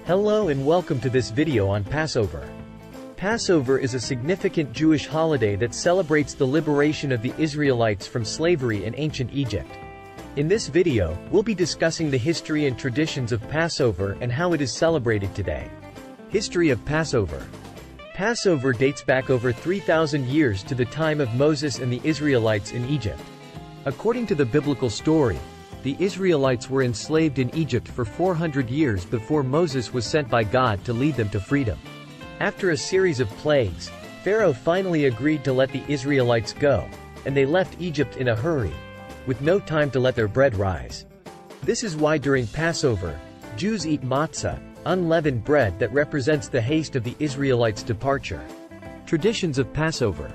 Hello and welcome to this video on Passover. Passover is a significant Jewish holiday that celebrates the liberation of the Israelites from slavery in ancient Egypt. In this video, we'll be discussing the history and traditions of Passover and how it is celebrated today. History of Passover. Passover dates back over 3,000 years to the time of Moses and the Israelites in Egypt. According to the biblical story, the Israelites were enslaved in Egypt for 400 years before Moses was sent by God to lead them to freedom. After a series of plagues, Pharaoh finally agreed to let the Israelites go, and they left Egypt in a hurry, with no time to let their bread rise. This is why during Passover, Jews eat matzah, unleavened bread that represents the haste of the Israelites' departure. Traditions of Passover.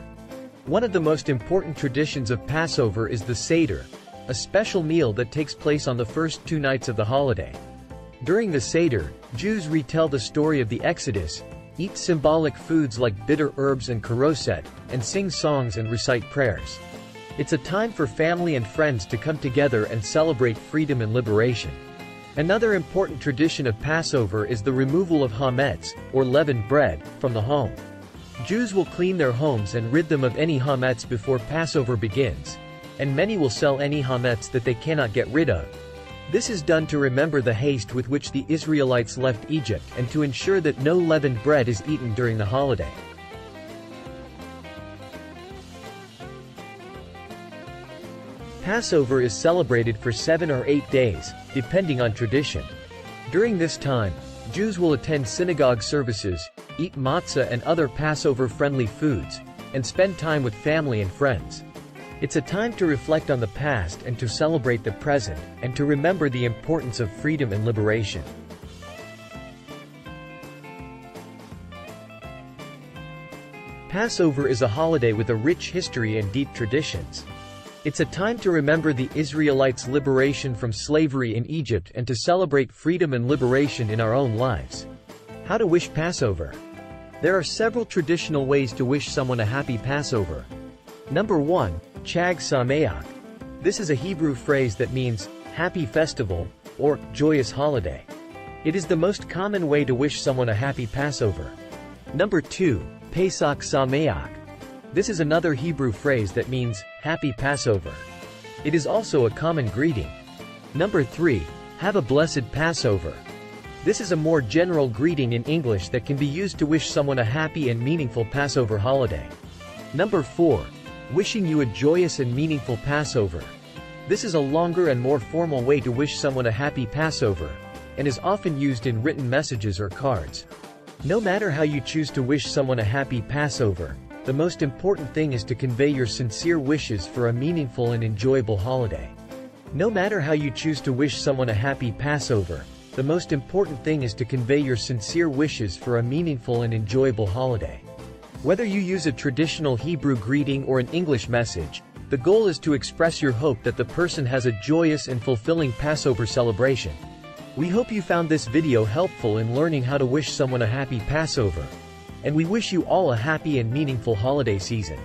One of the most important traditions of Passover is the Seder, a special meal that takes place on the first 2 nights of the holiday. During the Seder, Jews retell the story of the Exodus, eat symbolic foods like bitter herbs and caroset, and sing songs and recite prayers. It's a time for family and friends to come together and celebrate freedom and liberation. Another important tradition of Passover is the removal of hametz, or leavened bread, from the home. Jews will clean their homes and rid them of any hametz before Passover begins, and many will sell any hametz that they cannot get rid of. This is done to remember the haste with which the Israelites left Egypt and to ensure that no leavened bread is eaten during the holiday. Passover is celebrated for 7 or 8 days, depending on tradition. During this time, Jews will attend synagogue services, eat matzah and other Passover-friendly foods, and spend time with family and friends. It's a time to reflect on the past and to celebrate the present, and to remember the importance of freedom and liberation. Passover is a holiday with a rich history and deep traditions. It's a time to remember the Israelites' liberation from slavery in Egypt and to celebrate freedom and liberation in our own lives. How to wish Passover. There are several traditional ways to wish someone a happy Passover. Number 1. Chag Sameach. This is a Hebrew phrase that means, happy festival, or joyous holiday. It is the most common way to wish someone a happy Passover. Number 2. Pesach Sameach. This is another Hebrew phrase that means, happy Passover. It is also a common greeting. Number 3. Have a blessed Passover. This is a more general greeting in English that can be used to wish someone a happy and meaningful Passover holiday. Number 4. Wishing you a joyous and meaningful Passover. This is a longer and more formal way to wish someone a happy Passover, and is often used in written messages or cards. No matter how you choose to wish someone a happy Passover, the most important thing is to convey your sincere wishes for a meaningful and enjoyable holiday. No matter how you choose to wish someone a happy Passover, the most important thing is to convey your sincere wishes for a meaningful and enjoyable holiday. Whether you use a traditional Hebrew greeting or an English message, the goal is to express your hope that the person has a joyous and fulfilling Passover celebration. We hope you found this video helpful in learning how to wish someone a happy Passover, and we wish you all a happy and meaningful holiday season.